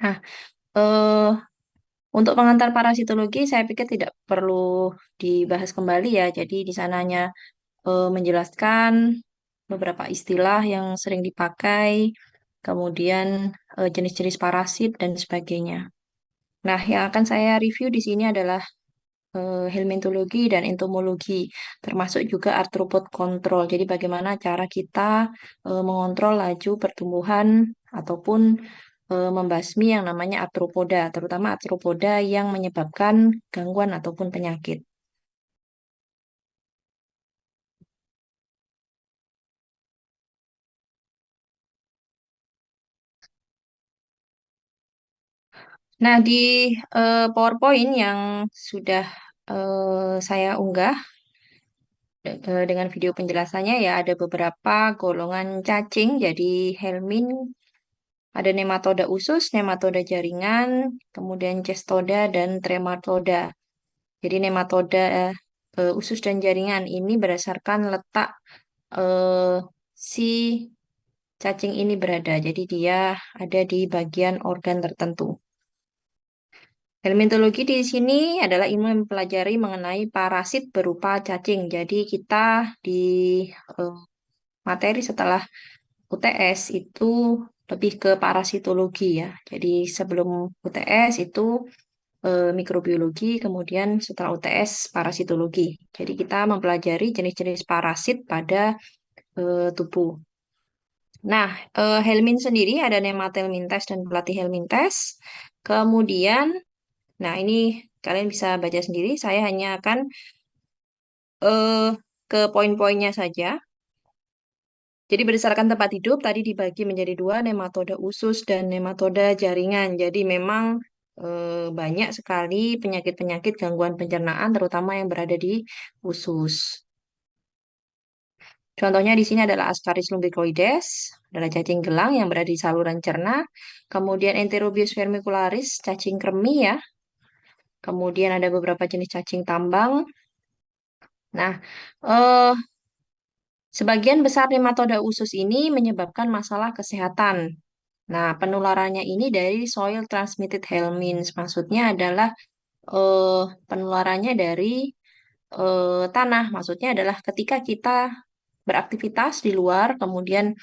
Nah, eh, untuk pengantar parasitologi saya pikir tidak perlu dibahas kembali ya. Jadi di sananya menjelaskan beberapa istilah yang sering dipakai, kemudian jenis-jenis parasit dan sebagainya. Nah, yang akan saya review di sini adalah helmintologi dan entomologi, termasuk juga arthropod control. Jadi bagaimana cara kita mengontrol laju pertumbuhan ataupun membasmi yang namanya arthropoda, terutama arthropoda yang menyebabkan gangguan ataupun penyakit. Nah, di PowerPoint yang sudah saya unggah dengan video penjelasannya ya ada beberapa golongan cacing. Jadi helmin ada nematoda usus, nematoda jaringan, kemudian cestoda dan trematoda. Jadi nematoda usus dan jaringan ini berdasarkan letak eh, si cacing ini berada. Jadi dia ada di bagian organ tertentu. Helmintologi di sini adalah ilmu yang mempelajari mengenai parasit berupa cacing. Jadi kita di eh, materi setelah UTS itu lebih ke parasitologi ya. Jadi sebelum UTS itu mikrobiologi, kemudian setelah UTS parasitologi. Jadi kita mempelajari jenis-jenis parasit pada tubuh. Nah, helmin sendiri ada nemathelmintes dan platyhelmintes. Kemudian, nah ini kalian bisa baca sendiri. Saya hanya akan eh, ke poin-poinnya saja. Jadi berdasarkan tempat hidup tadi dibagi menjadi dua, nematoda usus dan nematoda jaringan. Jadi memang banyak sekali penyakit-penyakit gangguan pencernaan, terutama yang berada di usus. Contohnya di sini adalah Ascaris lumbricoides, adalah cacing gelang yang berada di saluran cerna. Kemudian Enterobius vermicularis, cacing kremi ya. Kemudian ada beberapa jenis cacing tambang. Nah, eh, sebagian besar nematoda usus ini menyebabkan masalah kesehatan. Nah, penularannya ini dari soil transmitted helminths. Maksudnya adalah eh, penularannya dari tanah. Maksudnya adalah ketika kita beraktivitas di luar, kemudian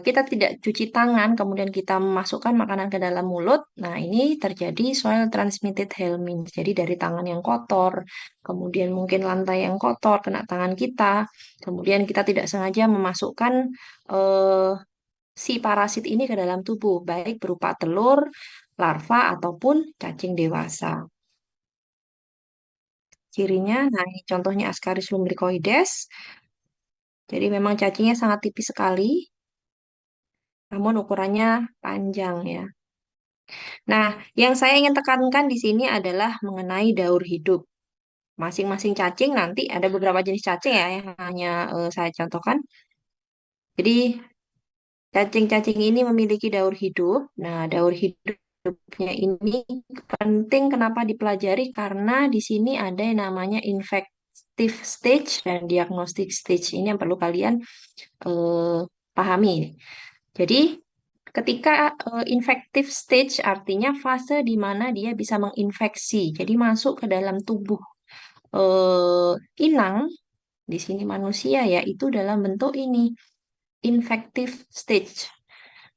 kita tidak cuci tangan, kemudian kita memasukkan makanan ke dalam mulut. Nah, ini terjadi soil transmitted helminths. Jadi dari tangan yang kotor, kemudian mungkin lantai yang kotor kena tangan kita, kemudian kita tidak sengaja memasukkan eh, si parasit ini ke dalam tubuh, baik berupa telur, larva, ataupun cacing dewasa. Cirinya, nah ini contohnya Ascaris lumbricoides. Jadi memang cacingnya sangat tipis sekali, namun ukurannya panjang ya. Nah, yang saya ingin tekankan di sini adalah mengenai daur hidup. Masing-masing cacing nanti ada beberapa jenis cacing ya yang hanya saya contohkan. Jadi cacing-cacing ini memiliki daur hidup. Nah, daur hidupnya ini penting kenapa dipelajari karena di sini ada yang namanya infective stage dan diagnostic stage. Ini yang perlu kalian eh, pahami. Jadi, ketika infective stage artinya fase di mana dia bisa menginfeksi, jadi masuk ke dalam tubuh eh, inang, di sini manusia ya, itu dalam bentuk ini, infective stage.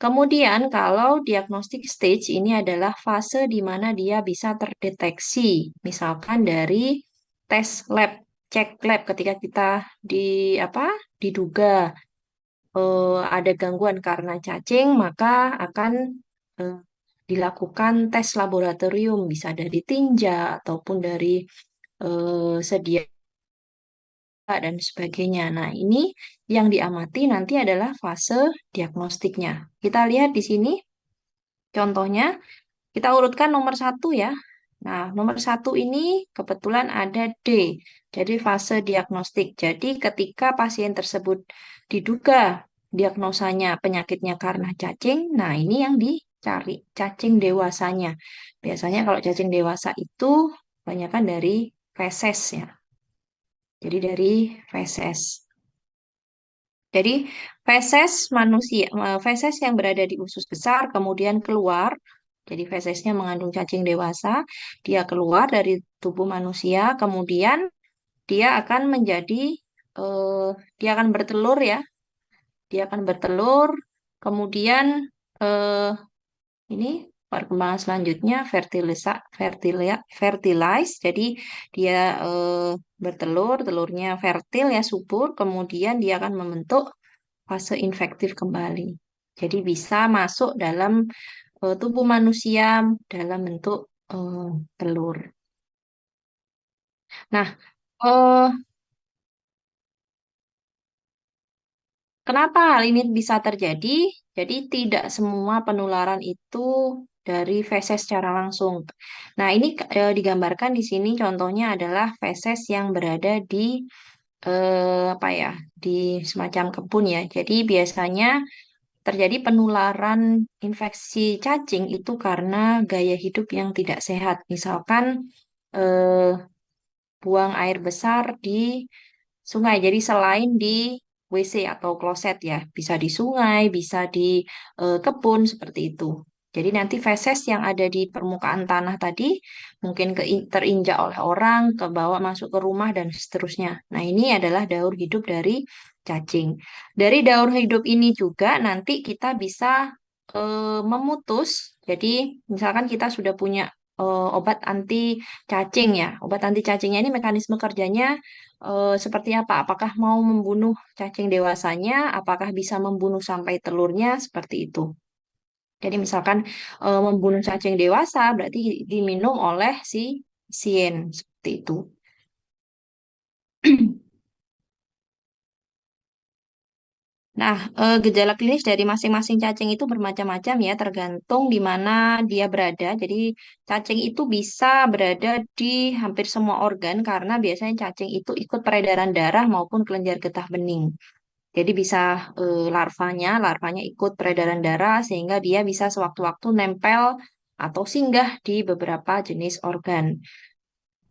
Kemudian, kalau diagnostic stage ini adalah fase di mana dia bisa terdeteksi, misalkan dari tes lab, cek lab ketika kita di apa diduga ada gangguan karena cacing, maka akan eh, dilakukan tes laboratorium, bisa dari tinja ataupun dari sedia dan sebagainya. Nah, ini yang diamati nanti adalah fase diagnostiknya. Kita lihat di sini contohnya, kita urutkan nomor satu ya. Nah, nomor satu ini kebetulan ada D, jadi fase diagnostik. Jadi ketika pasien tersebut diduga diagnosanya penyakitnya karena cacing, nah ini yang dicari, cacing dewasanya. Biasanya kalau cacing dewasa itu kebanyakan dari feses ya, jadi dari feses. Jadi feses manusia, feses yang berada di usus besar kemudian keluar. Jadi fesesnya mengandung cacing dewasa, dia keluar dari tubuh manusia, kemudian dia akan menjadi, eh, dia akan bertelur ya, dia akan bertelur, kemudian eh, ini perkembangan selanjutnya fertilize. Jadi dia bertelur, telurnya fertil ya, subur, kemudian dia akan membentuk fase infektif kembali. Jadi bisa masuk dalam tubuh manusia dalam bentuk eh, telur. Nah, eh, kenapa hal ini bisa terjadi? Jadi tidak semua penularan itu dari feses secara langsung. Nah, ini digambarkan di sini contohnya adalah feses yang berada di apa ya? Di semacam kebun ya. Jadi biasanya terjadi penularan infeksi cacing itu karena gaya hidup yang tidak sehat. Misalkan eh, buang air besar di sungai. Jadi selain di WC atau kloset ya, bisa di sungai, bisa di kebun seperti itu. Jadi nanti feses yang ada di permukaan tanah tadi mungkin terinjak oleh orang, ke bawah masuk ke rumah dan seterusnya. Nah, ini adalah daur hidup dari cacing. Dari daur hidup ini juga nanti kita bisa memutus. Jadi misalkan kita sudah punya obat anti cacing ya. Obat anti cacingnya ini mekanisme kerjanya seperti apa? Apakah mau membunuh cacing dewasanya? Apakah bisa membunuh sampai telurnya? Seperti itu. Jadi misalkan membunuh cacing dewasa berarti diminum oleh si pasien seperti itu. Nah, gejala klinis dari masing-masing cacing itu bermacam-macam ya, tergantung di mana dia berada. Jadi, cacing itu bisa berada di hampir semua organ karena biasanya cacing itu ikut peredaran darah maupun kelenjar getah bening. Jadi bisa larvanya ikut peredaran darah sehingga dia bisa sewaktu-waktu nempel atau singgah di beberapa jenis organ.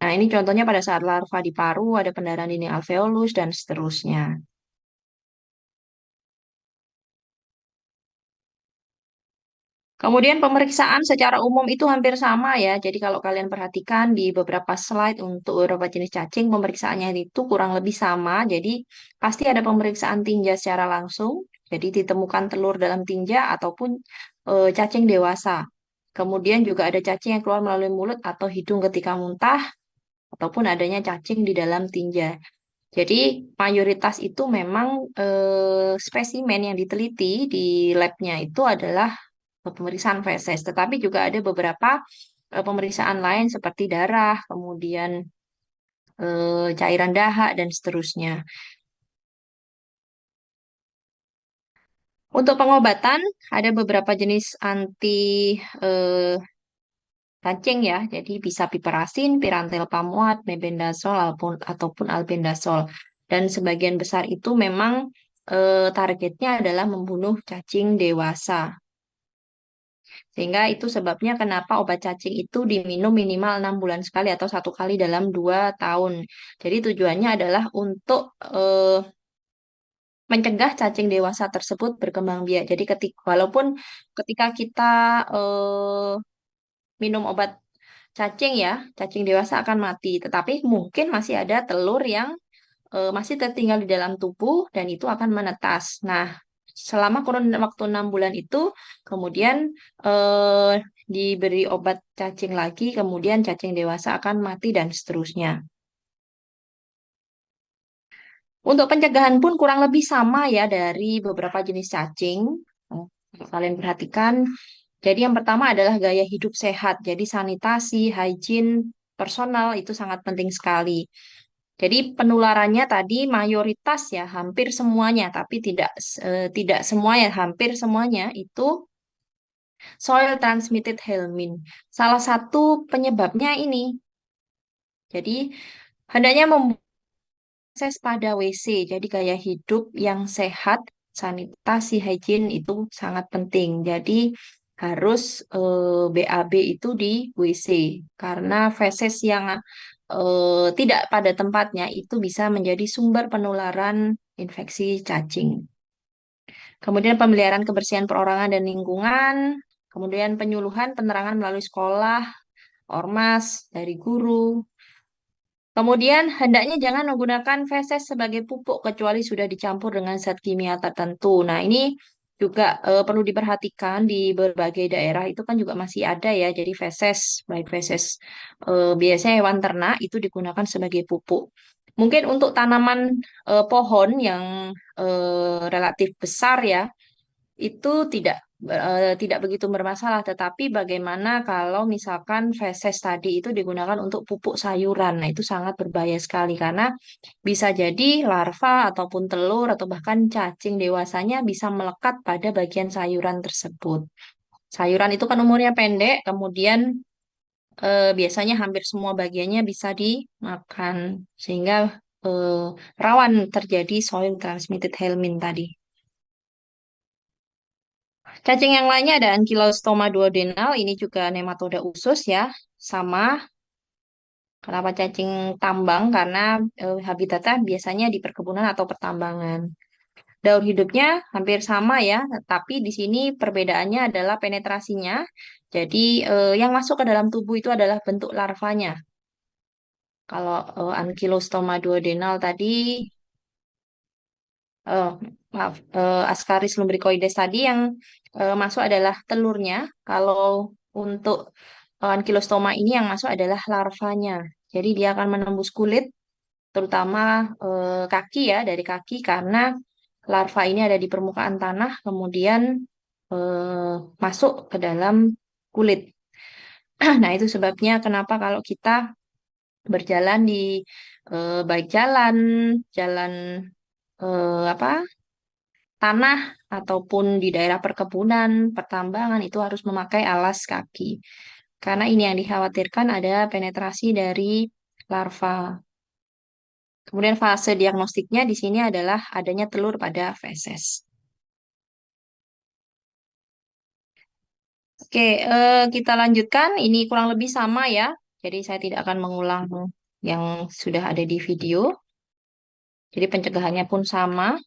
Nah, ini contohnya pada saat larva di paru, ada pendarahan dinding alveolus, dan seterusnya. Kemudian pemeriksaan secara umum itu hampir sama ya. Jadi kalau kalian perhatikan di beberapa slide untuk beberapa jenis cacing, pemeriksaannya itu kurang lebih sama. Jadi pasti ada pemeriksaan tinja secara langsung. Jadi ditemukan telur dalam tinja ataupun cacing dewasa. Kemudian juga ada cacing yang keluar melalui mulut atau hidung ketika muntah, ataupun adanya cacing di dalam tinja. Jadi mayoritas itu memang spesimen yang diteliti di labnya itu adalah pemeriksaan feses, tetapi juga ada beberapa pemeriksaan lain seperti darah, kemudian cairan dahak dan seterusnya. Untuk pengobatan ada beberapa jenis anti eh, cacing ya, jadi bisa piperasin, pirantel pamuat, mebendazol ataupun albendazol. Dan sebagian besar itu memang targetnya adalah membunuh cacing dewasa. Sehingga itu sebabnya kenapa obat cacing itu diminum minimal 6 bulan sekali atau 1 kali dalam 2 tahun. Jadi tujuannya adalah untuk mencegah cacing dewasa tersebut berkembang biak. Jadi walaupun ketika kita eh, minum obat cacing ya, cacing dewasa akan mati. Tetapi mungkin masih ada telur yang masih tertinggal di dalam tubuh dan itu akan menetas. Nah, selama kurun waktu 6 bulan itu, kemudian eh, diberi obat cacing lagi, kemudian cacing dewasa akan mati dan seterusnya. Untuk pencegahan pun kurang lebih sama ya dari beberapa jenis cacing. Kalau kalian perhatikan, jadi yang pertama adalah gaya hidup sehat. Jadi sanitasi, hygiene, personal itu sangat penting sekali. Jadi penularannya tadi mayoritas ya hampir semuanya, tapi tidak semuanya, hampir semuanya itu soil transmitted helminth. Salah satu penyebabnya ini. Jadi hendaknya memproses pada WC. Jadi gaya hidup yang sehat, sanitasi, hygiene itu sangat penting. Jadi harus BAB itu di WC karena feses yang tidak pada tempatnya itu bisa menjadi sumber penularan infeksi cacing. Kemudian pemeliharaan kebersihan perorangan dan lingkungan. Kemudian penyuluhan penerangan melalui sekolah, ormas, dari guru. Kemudian hendaknya jangan menggunakan feses sebagai pupuk kecuali sudah dicampur dengan zat kimia tertentu. Nah, ini juga perlu diperhatikan di berbagai daerah itu kan juga masih ada ya. Jadi feses, baik feses biasanya hewan ternak itu digunakan sebagai pupuk. Mungkin untuk tanaman pohon yang relatif besar ya, itu tidak begitu bermasalah. Tetapi bagaimana kalau misalkan feses tadi itu digunakan untuk pupuk sayuran? Nah, itu sangat berbahaya sekali karena bisa jadi larva ataupun telur atau bahkan cacing dewasanya bisa melekat pada bagian sayuran tersebut. Sayuran itu kan umurnya pendek, kemudian biasanya hampir semua bagiannya bisa dimakan sehingga eh, rawan terjadi soil transmitted helminth tadi. Cacing yang lainnya ada Ankylostoma duodenal, ini juga nematoda usus ya. Sama, kenapa cacing tambang? Karena habitatnya biasanya di perkebunan atau pertambangan. Daur hidupnya hampir sama ya, tapi di sini perbedaannya adalah penetrasinya. Jadi yang masuk ke dalam tubuh itu adalah bentuk larvanya. Kalau Ankylostoma duodenal tadi eh, maaf, Ascaris lumbricoides tadi yang masuk adalah telurnya. Kalau untuk ankylostoma ini yang masuk adalah larvanya. Jadi dia akan menembus kulit, terutama kaki ya, dari kaki karena larva ini ada di permukaan tanah, kemudian masuk ke dalam kulit. Nah, itu sebabnya kenapa kalau kita berjalan di baik jalan, jalan apa tanah ataupun di daerah perkebunan, pertambangan itu harus memakai alas kaki. Karena ini yang dikhawatirkan ada penetrasi dari larva. Kemudian fase diagnostiknya di sini adalah adanya telur pada feses. Oke, kita lanjutkan. Ini kurang lebih sama ya. Jadi saya tidak akan mengulang yang sudah ada di video. Jadi pencegahannya pun sama.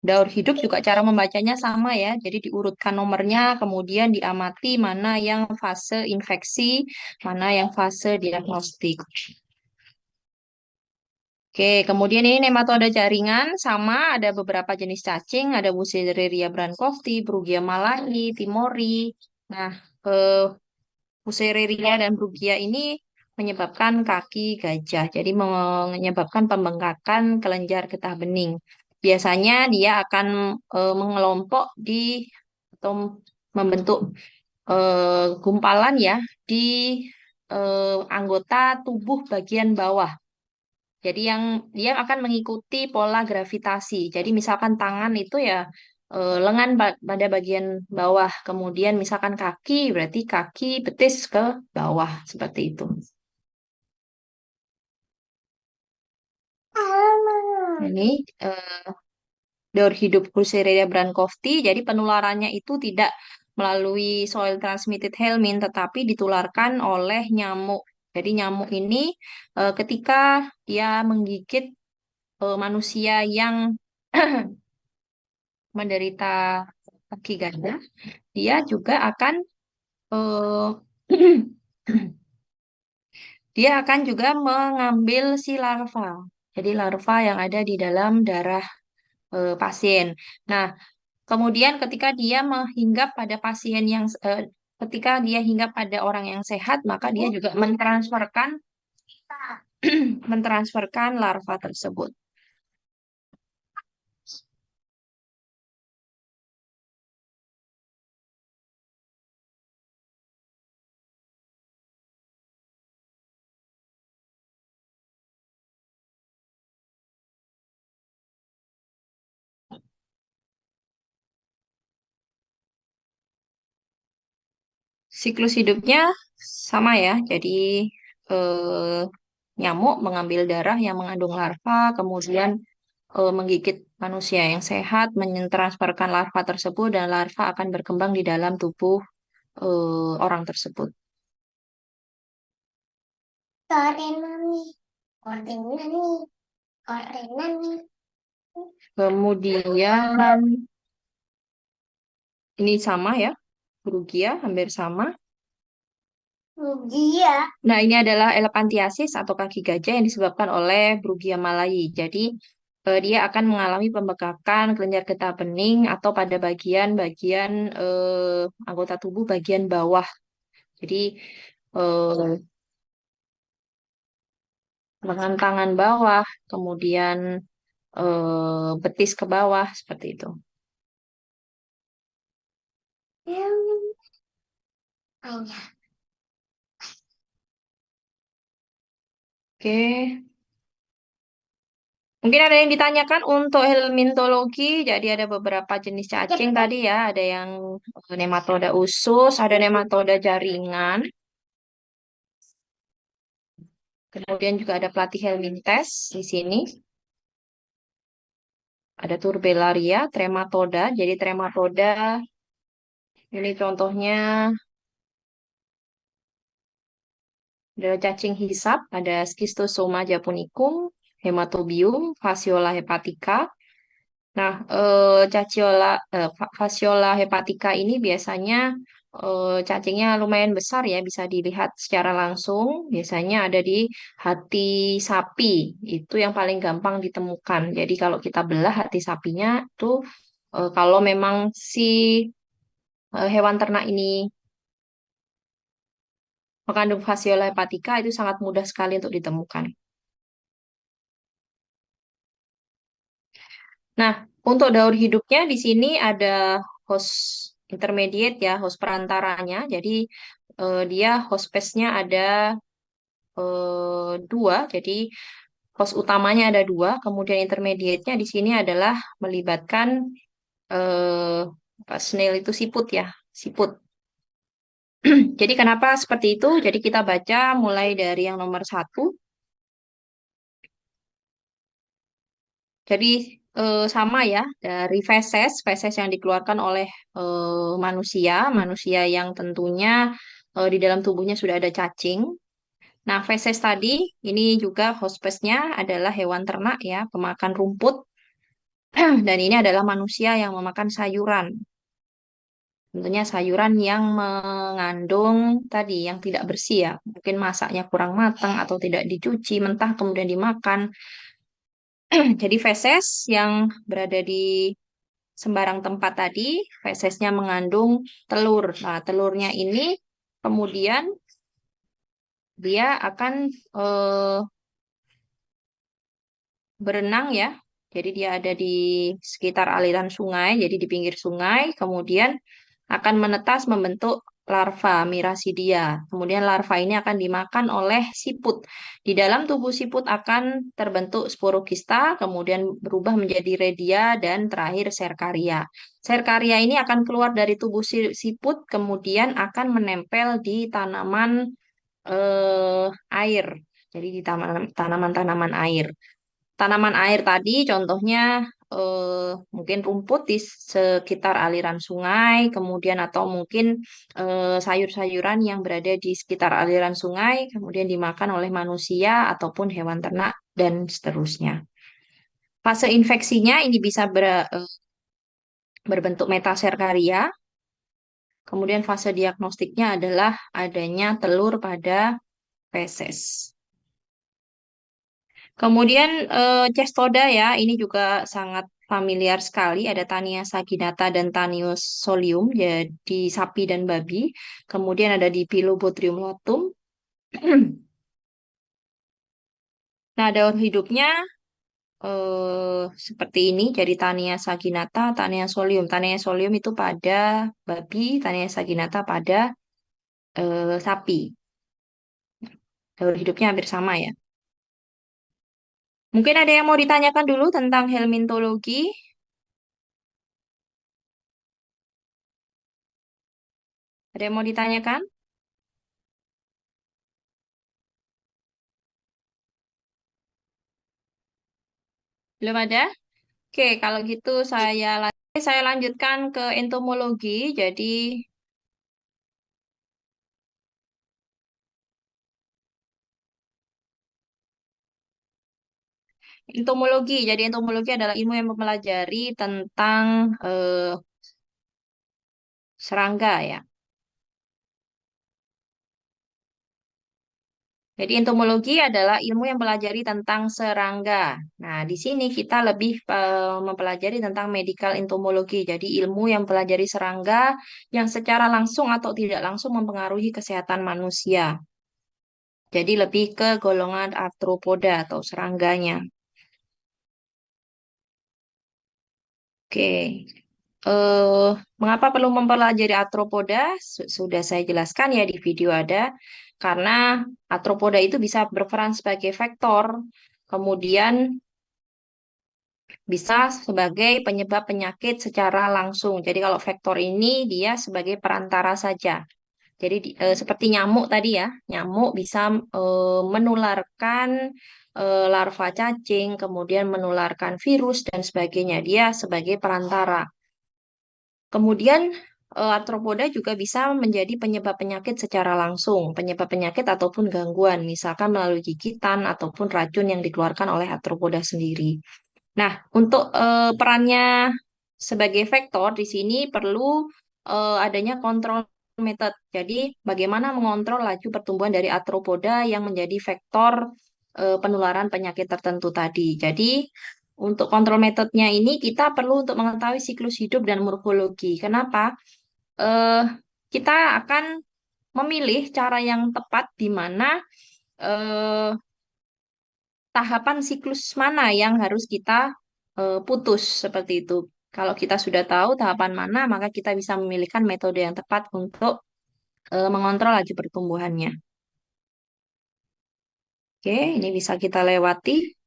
Daur hidup juga cara membacanya sama ya. Jadi diurutkan nomornya, kemudian diamati mana yang fase infeksi, mana yang fase diagnostik. Oke, kemudian ini nematoda jaringan sama ada beberapa jenis cacing, ada Bucereria brandcofti, Brugia malayi, timori. Nah, eh, Bucereria dan Brugia ini menyebabkan kaki gajah, jadi menyebabkan pembengkakan kelenjar getah bening. Biasanya dia akan mengelompok di atau membentuk gumpalan ya di anggota tubuh bagian bawah. Jadi yang dia akan mengikuti pola gravitasi. Jadi misalkan tangan itu ya lengan pada bagian bawah, kemudian misalkan kaki berarti kaki betis ke bawah seperti itu. Ini eh, daur hidup Brucella brandcofti. Jadi penularannya itu tidak melalui soil transmitted helminth, tetapi ditularkan oleh nyamuk. Jadi nyamuk ini ketika dia menggigit manusia yang menderita kaki ganda, dia juga akan eh, dia akan juga mengambil si larva. Jadi larva yang ada di dalam darah pasien. Nah, kemudian ketika dia menghinggap pada pasien yang ketika dia hinggap pada orang yang sehat, maka dia juga mentransferkan larva tersebut. Siklus hidupnya sama ya. Jadi eh, nyamuk mengambil darah yang mengandung larva, kemudian menggigit manusia yang sehat, mentransferkan larva tersebut, dan larva akan berkembang di dalam tubuh orang tersebut. Kemudian ini sama ya. Brugia hampir sama. Brugia. Nah, ini adalah elephantiasis atau kaki gajah yang disebabkan oleh Brugia malayi. Jadi, dia akan mengalami pembekakan kelenjar getah bening atau pada bagian-bagian anggota tubuh bagian bawah. Jadi, eh, lengan tangan bawah, kemudian betis ke bawah, seperti itu. Oke, mungkin ada yang ditanyakan untuk helmintologi. Jadi ada beberapa jenis cacing tadi ya. Ada yang nematoda usus, ada nematoda jaringan. Kemudian juga ada pelatih helmintes di sini. Ada turbellaria, trematoda. Jadi trematoda ini contohnya adalah cacing hisap. Ada Schistosoma japonicum, Hematobium, Fasciola hepatica. Nah, fasciola hepatica ini biasanya cacingnya lumayan besar ya, bisa dilihat secara langsung. Biasanya ada di hati sapi, itu yang paling gampang ditemukan. Jadi kalau kita belah hati sapinya tuh, kalau memang si hewan ternak ini mengandung fasciola hepatica, itu sangat mudah sekali untuk ditemukan. Nah, untuk daur hidupnya di sini ada host intermediate ya, host perantaranya. Jadi dia host space-nya ada dua. Jadi host utamanya ada dua. Kemudian intermediate-nya di sini adalah melibatkan eh, snail itu siput ya, siput. Jadi kenapa seperti itu? Jadi kita baca mulai dari yang nomor satu. Jadi sama ya, dari feses yang dikeluarkan oleh manusia yang tentunya di dalam tubuhnya sudah ada cacing. Nah, feses tadi ini juga hospesnya adalah hewan ternak ya, pemakan rumput. Dan ini adalah manusia yang memakan sayuran. Tentunya sayuran yang mengandung tadi yang tidak bersih ya, mungkin masaknya kurang matang atau tidak dicuci mentah kemudian dimakan. Jadi feses yang berada di sembarang tempat tadi, fesesnya mengandung telur. Nah, telurnya ini kemudian dia akan eh, berenang ya. Jadi dia ada di sekitar aliran sungai, jadi di pinggir sungai, kemudian akan menetas membentuk larva Mirasidia. Kemudian larva ini akan dimakan oleh siput. Di dalam tubuh siput akan terbentuk sporokista, kemudian berubah menjadi redia dan terakhir serkaria. Serkaria ini akan keluar dari tubuh siput, kemudian akan menempel di tanaman air. Jadi di tanaman-tanaman air. Tanaman air tadi contohnya mungkin rumput di sekitar aliran sungai, kemudian atau mungkin sayur-sayuran yang berada di sekitar aliran sungai, kemudian dimakan oleh manusia ataupun hewan ternak dan seterusnya. Fase infeksinya ini bisa berbentuk metaserkaria. Kemudian fase diagnostiknya adalah adanya telur pada feses. Kemudian cestoda ya, ini juga sangat familiar sekali. Ada Tania saginata dan Tanius solium, jadi sapi dan babi. Kemudian ada di Pilobothrium lotum. Nah, daur hidupnya seperti ini. Jadi Tania saginata, Tania solium. Tania solium itu pada babi, Tania saginata pada sapi. Daur hidupnya hampir sama ya. Mungkin ada yang mau ditanyakan dulu tentang helmintologi? Ada yang mau ditanyakan? Belum ada? Oke, kalau gitu saya lanjutkan ke entomologi. Jadi jadi entomologi adalah ilmu yang mempelajari tentang serangga ya. Jadi entomologi adalah ilmu yang pelajari tentang serangga. Nah, di sini kita lebih mempelajari tentang medical entomologi. Jadi ilmu yang pelajari serangga yang secara langsung atau tidak langsung mempengaruhi kesehatan manusia. Jadi lebih ke golongan arthropoda atau serangganya. Oke. Mengapa perlu mempelajari arthropoda? Sudah saya jelaskan ya di video ada. Karena arthropoda itu bisa berperan sebagai vektor, kemudian bisa sebagai penyebab penyakit secara langsung. Jadi kalau vektor ini dia sebagai perantara saja. Jadi seperti nyamuk tadi ya, nyamuk bisa menularkan larva cacing, kemudian menularkan virus dan sebagainya. Dia sebagai perantara. Kemudian arthropoda juga bisa menjadi penyebab penyakit secara langsung, penyebab penyakit ataupun gangguan, misalkan melalui gigitan ataupun racun yang dikeluarkan oleh arthropoda sendiri. Nah, untuk perannya sebagai vektor di sini perlu adanya kontrol method. Jadi, bagaimana mengontrol laju pertumbuhan dari arthropoda yang menjadi vektor penularan penyakit tertentu tadi. Jadi, untuk kontrol metodenya ini kita perlu untuk mengetahui siklus hidup dan morfologi. Kenapa? Eh, kita akan memilih cara yang tepat di mana eh, tahapan siklus mana yang harus kita putus seperti itu. Kalau kita sudah tahu tahapan mana, maka kita bisa memilihkan metode yang tepat untuk mengontrol laju pertumbuhannya. Oke, ini bisa kita lewati.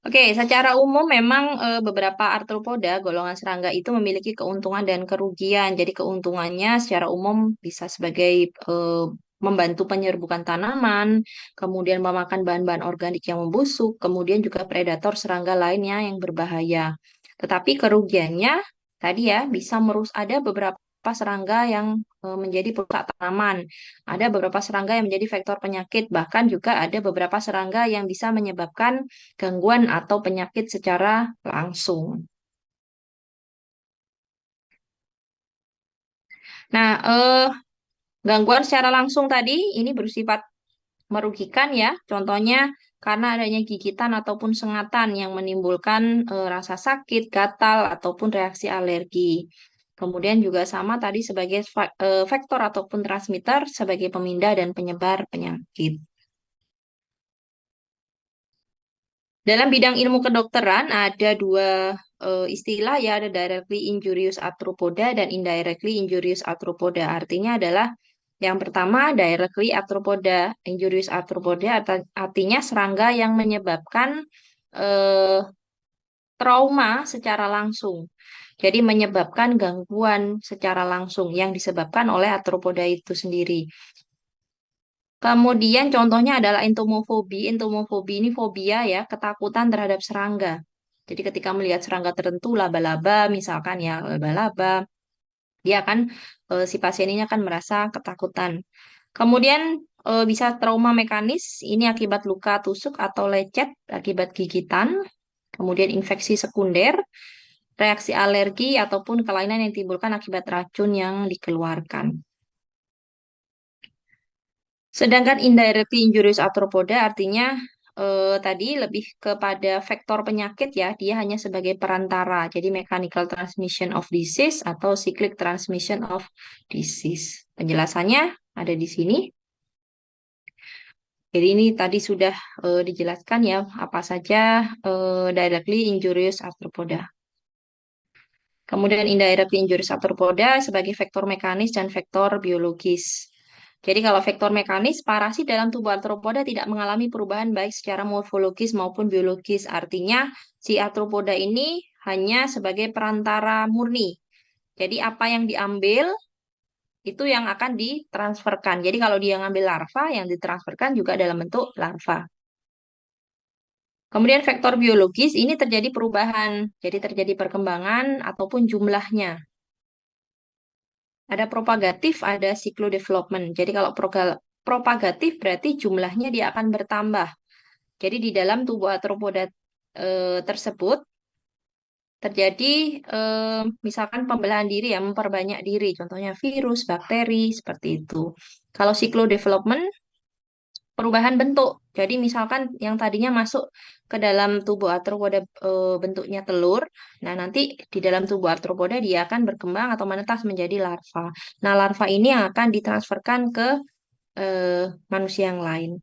Oke, secara umum memang beberapa arthropoda, golongan serangga itu memiliki keuntungan dan kerugian. Jadi keuntungannya secara umum bisa sebagai membantu penyerbukan tanaman, kemudian memakan bahan-bahan organik yang membusuk, kemudian juga predator serangga lainnya yang berbahaya. Tetapi kerugiannya tadi ya bisa ada beberapa serangga yang menjadi perusak tanaman. Ada beberapa serangga yang menjadi vektor penyakit, bahkan juga ada beberapa serangga yang bisa menyebabkan gangguan atau penyakit secara langsung. Nah, gangguan secara langsung tadi ini bersifat merugikan ya. Contohnya karena adanya gigitan ataupun sengatan yang menimbulkan rasa sakit, gatal, ataupun reaksi alergi. Kemudian juga sama tadi sebagai vektor ataupun transmitter sebagai pemindah dan penyebar penyakit. Dalam bidang ilmu kedokteran ada dua istilah ya, ada directly injurious arthropoda dan indirectly injurious arthropoda. Artinya adalah yang pertama directly arthropoda, injurious arthropoda artinya serangga yang menyebabkan eh, trauma secara langsung. Jadi menyebabkan gangguan secara langsung yang disebabkan oleh arthropoda itu sendiri. Kemudian contohnya adalah entomofobi. Entomofobi ini fobia ya, ketakutan terhadap serangga. Jadi ketika melihat serangga tertentu, laba-laba misalkan ya, laba-laba, dia akan si pasien ini akan merasa ketakutan. Kemudian bisa trauma mekanis, ini akibat luka tusuk atau lecet akibat gigitan. Kemudian infeksi sekunder, reaksi alergi ataupun kelainan yang ditimbulkan akibat racun yang dikeluarkan. Sedangkan indirectly injurious arthropoda artinya tadi lebih kepada vektor penyakit ya, dia hanya sebagai perantara. Jadi mechanical transmission of disease atau cyclic transmission of disease. Penjelasannya ada di sini. Jadi ini tadi sudah dijelaskan ya apa saja directly injurious arthropoda. Kemudian indirectly injurious arthropoda sebagai vektor mekanis dan vektor biologis. Jadi kalau vektor mekanis, parasit dalam tubuh arthropoda tidak mengalami perubahan baik secara morfologis maupun biologis. Artinya si arthropoda ini hanya sebagai perantara murni. Jadi apa yang diambil itu yang akan ditransferkan. Jadi kalau dia ngambil larva, yang ditransferkan juga dalam bentuk larva. Kemudian vektor biologis ini terjadi perubahan. Jadi terjadi perkembangan ataupun jumlahnya. Ada propagatif, ada cyclodevelopment. Jadi kalau propagatif berarti jumlahnya dia akan bertambah. Jadi di dalam tubuh arthropoda tersebut terjadi misalkan pembelahan diri ya, memperbanyak diri, contohnya virus, bakteri, seperti itu. Kalau development, perubahan bentuk. Jadi misalkan yang tadinya masuk ke dalam tubuh arthropoda bentuknya telur, nah nanti di dalam tubuh arthropoda dia akan berkembang atau menetas menjadi larva. Nah, larva ini yang akan ditransferkan ke eh, manusia yang lain.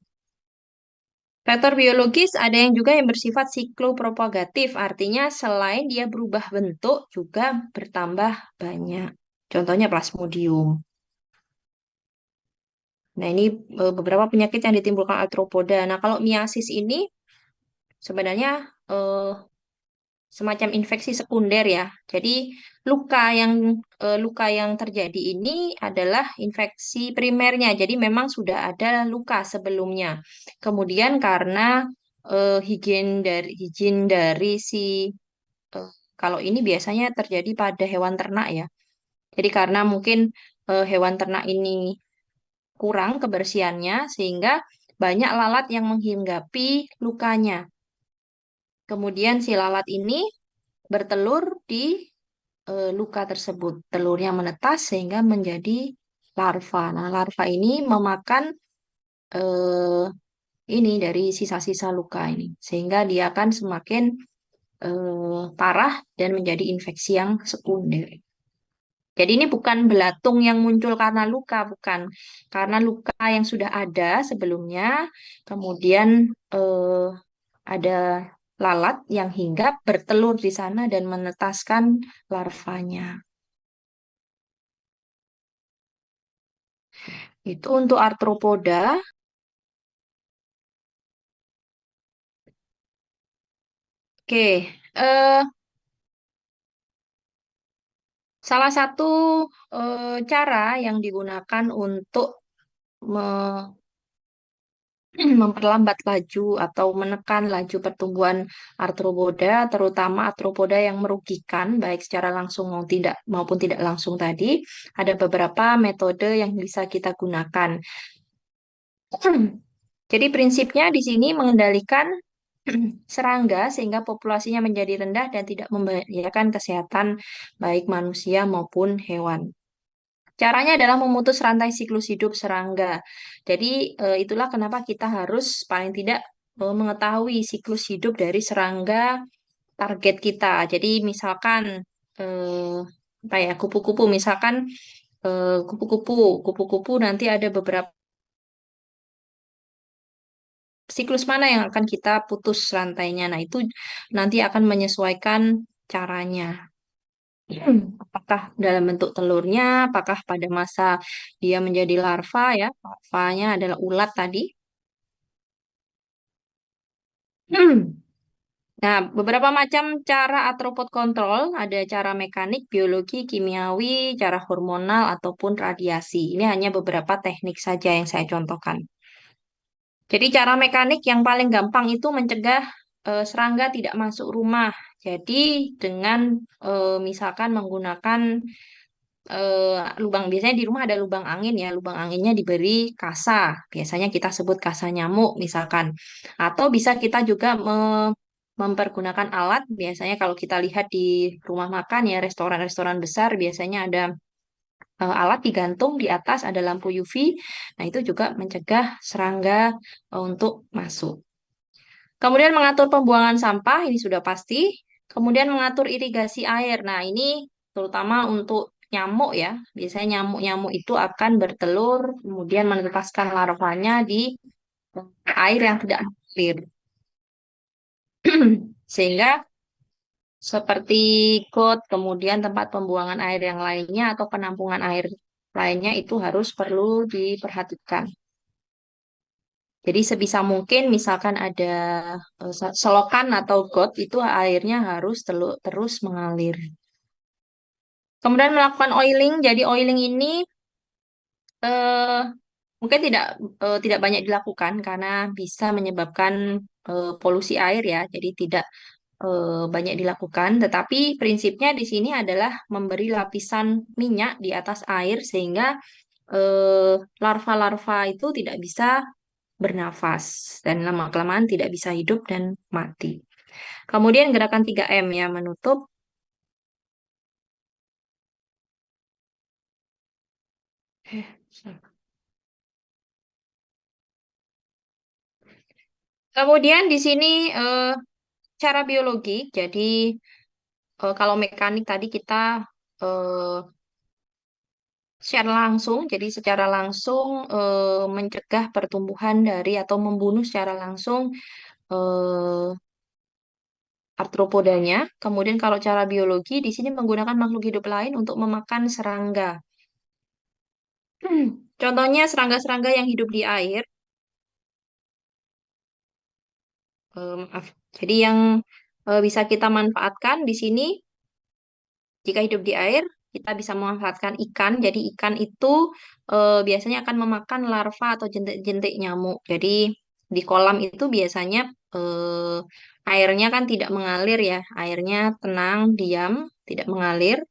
Faktor biologis ada yang juga yang bersifat siklopropagatif, artinya selain dia berubah bentuk juga bertambah banyak. Contohnya plasmodium. Nah, ini beberapa penyakit yang ditimbulkan arthropoda. Nah, kalau miasis ini sebenarnya semacam infeksi sekunder ya. Jadi luka yang terjadi ini adalah infeksi primernya. Jadi memang sudah ada luka sebelumnya. Kemudian karena higien dari si eh, kalau ini biasanya terjadi pada hewan ternak ya. Jadi karena mungkin hewan ternak ini kurang kebersihannya sehingga banyak lalat yang menghinggapi lukanya. Kemudian si lalat ini bertelur di luka tersebut. Telurnya menetas sehingga menjadi larva. Nah, larva ini memakan eh, ini dari sisa-sisa luka ini, sehingga dia akan semakin parah dan menjadi infeksi yang sekunder. Jadi ini bukan belatung yang muncul karena luka, bukan. Karena luka yang sudah ada sebelumnya, kemudian ada lalat yang hinggap bertelur di sana dan menetaskan larvanya. Itu untuk arthropoda. Oke, salah satu cara yang digunakan untuk me- memperlambat laju atau menekan laju pertumbuhan arthropoda, terutama arthropoda yang merugikan, baik secara langsung maupun tidak langsung tadi, ada beberapa metode yang bisa kita gunakan. Jadi prinsipnya di sini mengendalikan serangga sehingga populasinya menjadi rendah dan tidak membahayakan kesehatan baik manusia maupun hewan. Caranya adalah memutus rantai siklus hidup serangga. Jadi itulah kenapa kita harus paling tidak mengetahui siklus hidup dari serangga target kita. Jadi misalkan eh, apa ya kupu-kupu, misalkan kupu-kupu, kupu-kupu nanti ada beberapa siklus mana yang akan kita putus rantainya. Nah, itu nanti akan menyesuaikan caranya. Apakah dalam bentuk telurnya, apakah pada masa dia menjadi larva ya, larvanya adalah ulat tadi. Nah, beberapa macam cara arthropod kontrol, ada cara mekanik, biologi, kimiawi, cara hormonal, ataupun radiasi. Ini hanya beberapa teknik saja yang saya contohkan. Jadi cara mekanik yang paling gampang itu mencegah serangga tidak masuk rumah. Jadi dengan misalkan menggunakan lubang, biasanya di rumah ada lubang angin ya, lubang anginnya diberi kasa. Biasanya kita sebut kasa nyamuk misalkan. Atau bisa kita juga mempergunakan alat, biasanya kalau kita lihat di rumah makan ya, restoran-restoran besar biasanya ada alat digantung di atas ada lampu UV. Nah, itu juga mencegah serangga untuk masuk. Kemudian mengatur pembuangan sampah, ini sudah pasti. Kemudian mengatur irigasi air. Nah, ini terutama untuk nyamuk ya. Biasanya nyamuk-nyamuk itu akan bertelur, kemudian menetaskan larvanya di air yang tidak clear. Sehingga seperti got, kemudian tempat pembuangan air yang lainnya atau penampungan air lainnya itu harus perlu diperhatikan. Jadi sebisa mungkin misalkan ada selokan atau got itu airnya harus terus mengalir. Kemudian melakukan oiling. Jadi oiling ini eh, mungkin tidak banyak dilakukan karena bisa menyebabkan polusi air ya. Jadi tidak banyak dilakukan. Tetapi prinsipnya di sini adalah memberi lapisan minyak di atas air sehingga eh, larva-larva itu tidak bisa bernafas dan lama-kelamaan tidak bisa hidup dan mati. Kemudian gerakan 3M ya, menutup, Eh, so- Kemudian di sini cara biologi. Jadi kalau mekanik tadi kita eh, secara langsung, jadi secara langsung mencegah pertumbuhan dari atau membunuh secara langsung eh, artropodanya. Kemudian kalau cara biologi di sini menggunakan makhluk hidup lain untuk memakan serangga. Contohnya serangga-serangga yang hidup di air. Maaf. Jadi yang bisa kita manfaatkan di sini jika hidup di air, kita bisa memanfaatkan ikan. Jadi ikan itu biasanya akan memakan larva atau jentik-jentik nyamuk. Jadi di kolam itu biasanya airnya kan tidak mengalir ya, airnya tenang, diam, tidak mengalir.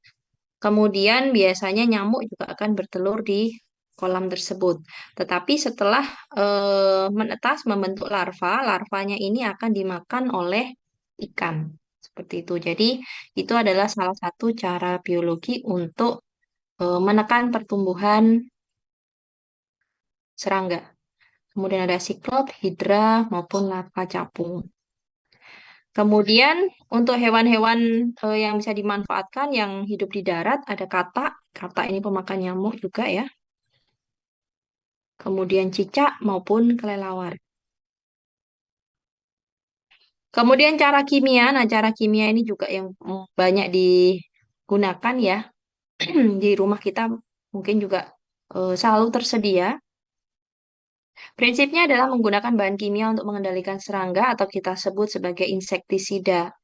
Kemudian biasanya nyamuk juga akan bertelur di kolam tersebut. Tetapi setelah menetas membentuk larva, larvanya ini akan dimakan oleh ikan. Seperti itu. Jadi itu adalah salah satu cara biologi untuk menekan pertumbuhan serangga. Kemudian ada siklop, hidra, maupun larva capung. Kemudian untuk hewan-hewan yang bisa dimanfaatkan yang hidup di darat ada katak. Katak ini pemakan nyamuk juga ya. Kemudian cicak maupun kelelawar. Kemudian cara kimia, nah cara kimia ini juga yang banyak digunakan ya di rumah kita mungkin juga selalu tersedia. Prinsipnya adalah menggunakan bahan kimia untuk mengendalikan serangga atau kita sebut sebagai insektisida.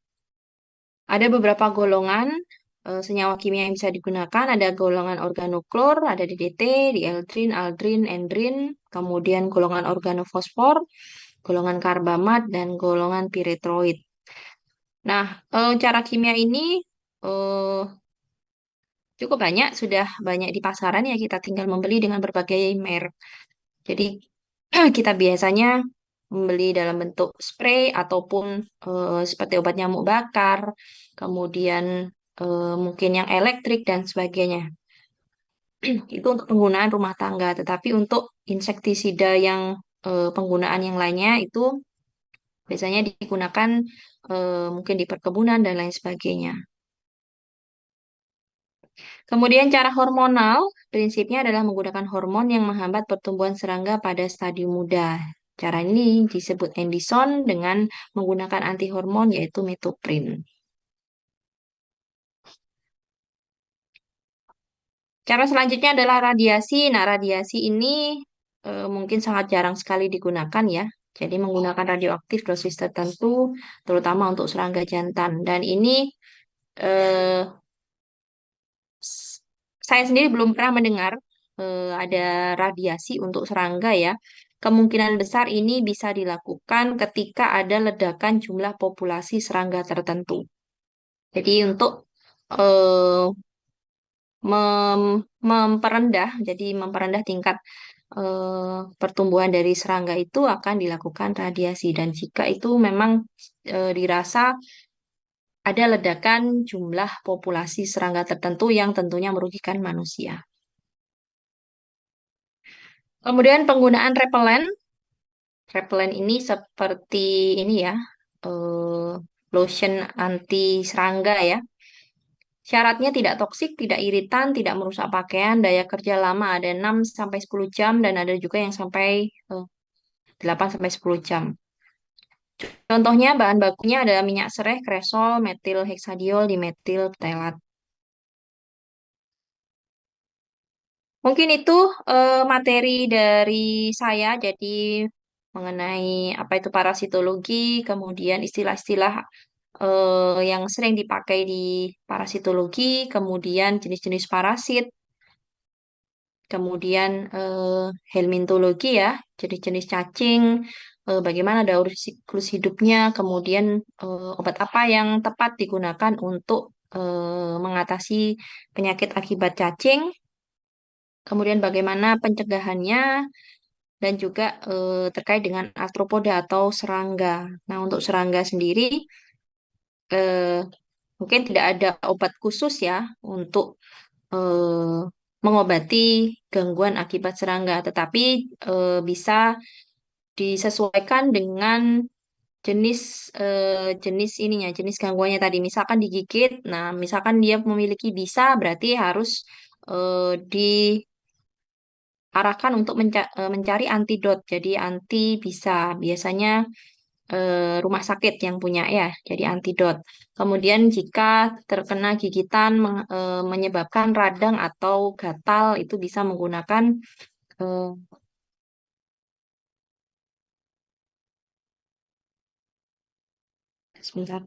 Ada beberapa golongan senyawa kimia yang bisa digunakan. Ada golongan organoklor, ada DDT, dieldrin, aldrin, endrin, kemudian golongan organofosfor, golongan karbamat, dan golongan piretroid. Nah, cara kimia ini eh, cukup banyak, sudah banyak di pasaran ya kita tinggal membeli dengan berbagai merek. Jadi kita biasanya membeli dalam bentuk spray ataupun seperti obat nyamuk bakar, kemudian mungkin yang elektrik dan sebagainya. Itu untuk penggunaan rumah tangga, tetapi untuk insektisida yang penggunaan yang lainnya itu biasanya digunakan mungkin di perkebunan dan lain sebagainya. Kemudian cara hormonal, prinsipnya adalah menggunakan hormon yang menghambat pertumbuhan serangga pada stadium muda. Cara ini disebut Andison dengan menggunakan antihormon yaitu metoprin. Cara selanjutnya adalah radiasi. Nah, radiasi ini mungkin sangat jarang sekali digunakan ya. Jadi menggunakan radioaktif dosis tertentu, terutama untuk serangga jantan. Dan ini eh, s- saya sendiri belum pernah mendengar ada radiasi untuk serangga ya. Kemungkinan besar ini bisa dilakukan ketika ada ledakan jumlah populasi serangga tertentu. Jadi untuk eh, memperendah tingkat pertumbuhan dari serangga itu akan dilakukan radiasi. Dan jika itu memang dirasa ada ledakan jumlah populasi serangga tertentu yang tentunya merugikan manusia. Kemudian penggunaan repelen. Repelen ini seperti ini ya, eh, lotion anti serangga ya. Syaratnya tidak toksik, tidak iritan, tidak merusak pakaian, daya kerja lama ada 6 sampai 10 jam dan ada juga yang sampai 8 sampai 10 jam. Contohnya bahan bakunya adalah minyak serai, kresol, metil heksadiol, dimetil phthalate. Mungkin itu materi dari saya jadi mengenai apa itu parasitologi, kemudian istilah-istilah yang sering dipakai di parasitologi, kemudian jenis-jenis parasit, kemudian helmintologi ya, jenis-jenis cacing, bagaimana daur siklus hidupnya, kemudian obat apa yang tepat digunakan untuk mengatasi penyakit akibat cacing, kemudian bagaimana pencegahannya, dan juga terkait dengan arthropoda atau serangga. Nah, untuk serangga sendiri, eh, mungkin tidak ada obat khusus ya untuk mengobati gangguan akibat serangga, tetapi bisa disesuaikan dengan jenis jenis ininya, jenis gangguannya tadi. Misalkan digigit, nah misalkan dia memiliki bisa, berarti harus diarahkan untuk mencari antidot. Jadi anti bisa, biasanya rumah sakit yang punya ya, jadi antidot. Kemudian jika terkena gigitan menyebabkan radang atau gatal, itu bisa menggunakan eh, sebentar.